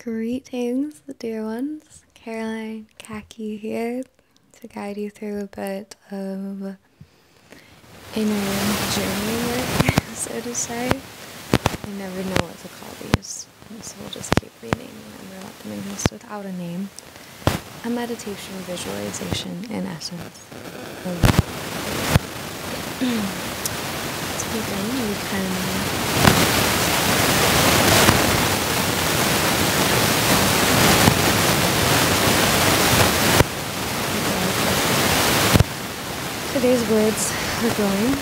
Greetings, dear ones. Caroline Khaki here to guide you through a bit of inner journey work, so to say. I never know what to call these, so we'll just keep renaming them or let them exist without a name. A meditation visualization, in essence. To begin, you can today's words are going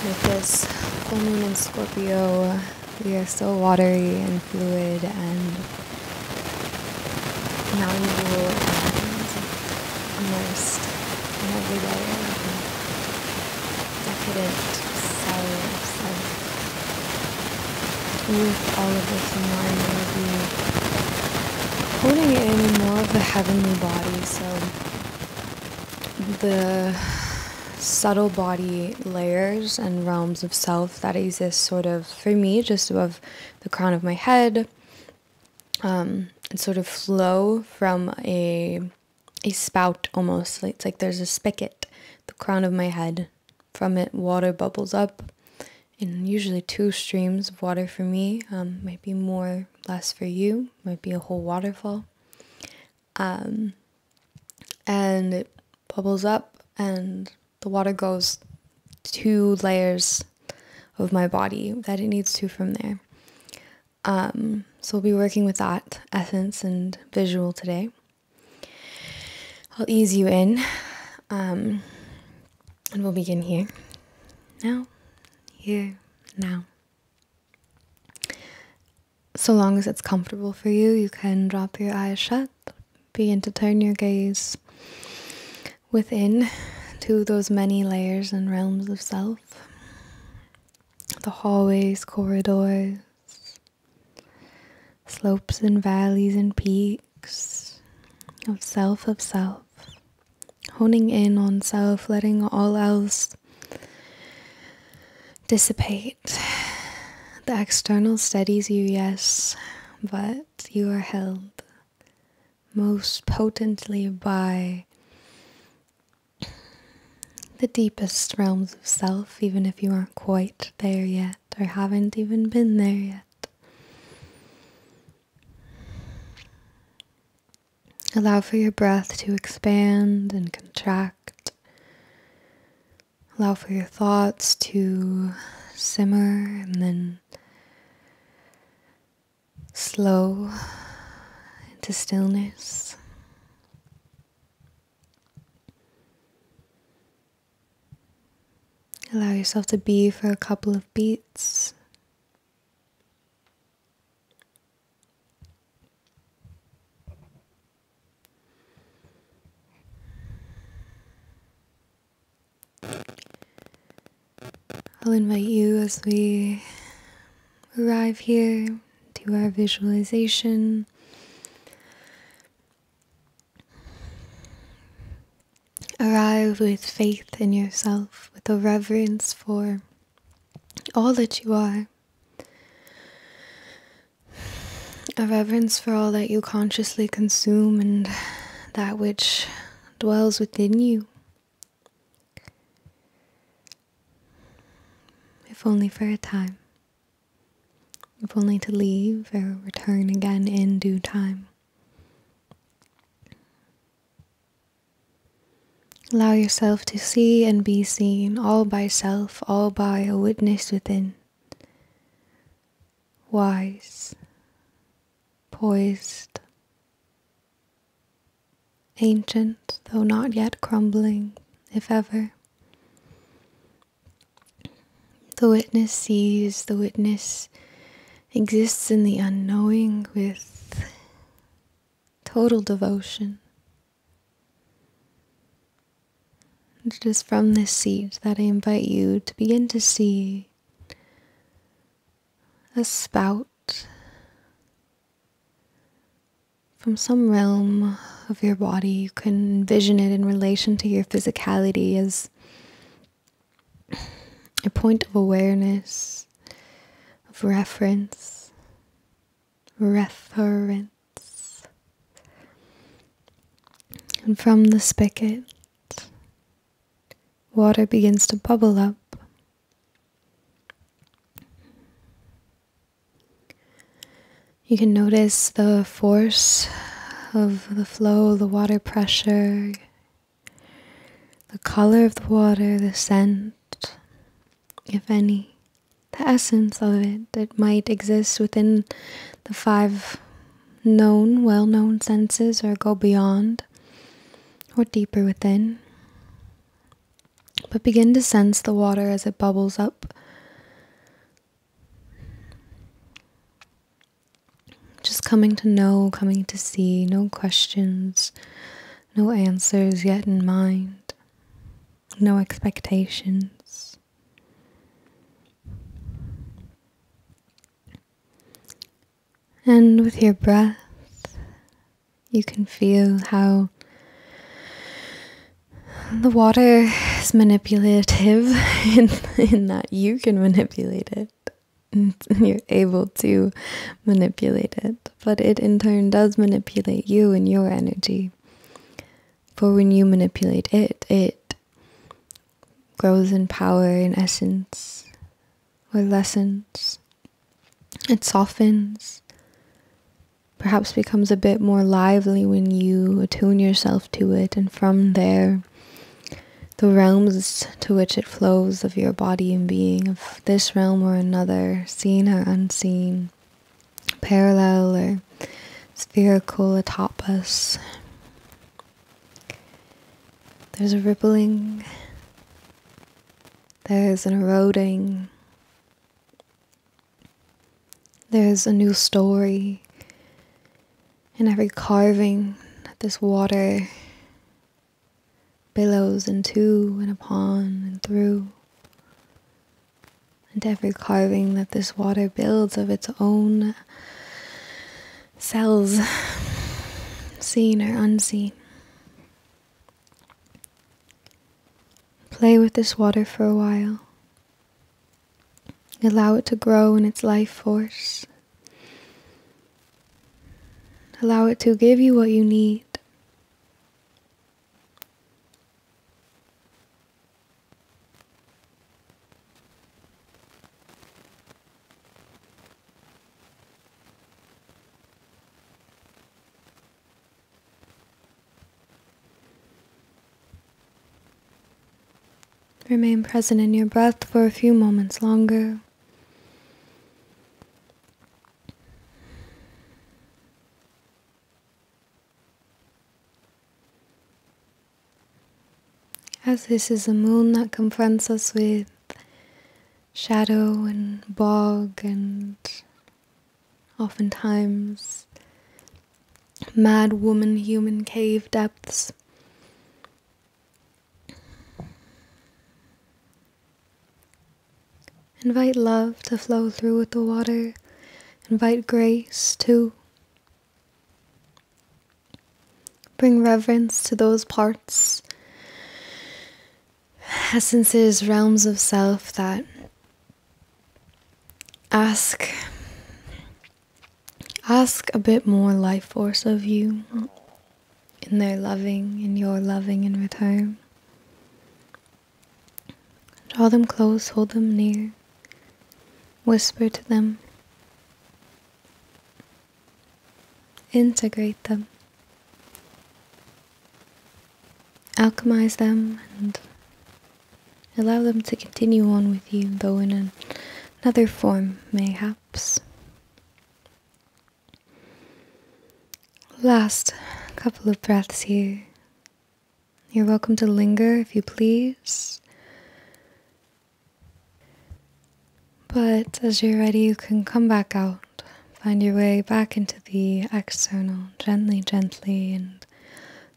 with this full moon in Scorpio. We are still watery and fluid and malleable and immersed in every layer of decadent self. With all of this in mind, we'll be holding it in more of the heavenly body. So the subtle body layers and realms of self that exist sort of, for me, just above the crown of my head, and sort of flow from a spout almost. It's like there's a spigot, the crown of my head. From it, water bubbles up in usually two streams of water for me. Might be more, less for you. Might be a whole waterfall. And it bubbles up and the water goes 2 layers of my body that it needs to from there. So we'll be working with that essence and visual today. I'll ease you in, and we'll begin here. Now, here, now. So long as it's comfortable for you, you can drop your eyes shut, begin to turn your gaze within to those many layers and realms of self. The hallways, corridors, slopes and valleys and peaks of self, honing in on self, letting all else dissipate. The external steadies you, yes, but you are held most potently by the deepest realms of self, even if you aren't quite there yet or haven't even been there yet. Allow for your breath to expand and contract. Allow for your thoughts to simmer and then slow into stillness. Allow yourself to be for a couple of beats. I'll invite you as we arrive here to our visualization. Arrive with faith in yourself, with a reverence for all that you are. A reverence for all that you consciously consume and that which dwells within you. If only for a time. If only to leave or return again in due time. Allow yourself to see and be seen, all by self, all by a witness within. Wise, poised, ancient, though not yet crumbling, if ever. The witness sees, the witness exists in the unknowing with total devotion. It is from this seat that I invite you to begin to see a spout from some realm of your body. You can envision it in relation to your physicality as a point of awareness, of reference, reference. And from the spigot, water begins to bubble up. You can notice the force of the flow, the water pressure, the color of the water, the scent, if any, the essence of it. It might exist within the 5 known, well-known senses, or go beyond, or deeper within. But begin to sense the water as it bubbles up. Just coming to know, coming to see, no questions, no answers yet in mind, no expectations. And with your breath, you can feel how the water is manipulative in that you can manipulate it. You're able to manipulate it, but it in turn does manipulate you and your energy. For when you manipulate it, it grows in power, in essence, or lessens. It softens, perhaps becomes a bit more lively when you attune yourself to it, and from there, the realms to which it flows of your body and being, of this realm or another, seen or unseen, parallel or spherical atop us. There's a rippling, there's an eroding, there's a new story in every carving that this water billows into and upon and through, and every carving that this water builds of its own cells, seen or unseen. Play with this water for a while. Allow it to grow in its life force. Allow it to give you what you need. Remain present in your breath for a few moments longer. As this is a moon that confronts us with shadow and bog and oftentimes mad woman human cave depths, invite love to flow through with the water. Invite grace too. Bring reverence to those parts, essences, realms of self that ask a bit more life force of you in their loving, in your loving in return. Draw them close, hold them near. Whisper to them. Integrate them. Alchemize them and allow them to continue on with you, though in another form, mayhaps. Last couple of breaths here. You're welcome to linger if you please. But as you're ready, you can come back out. Find your way back into the external, gently, gently, and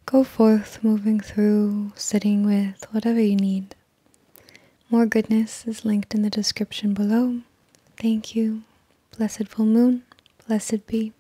go forth, moving through, sitting with whatever you need. More goodness is linked in the description below. Thank you. Blessed full moon. Blessed be.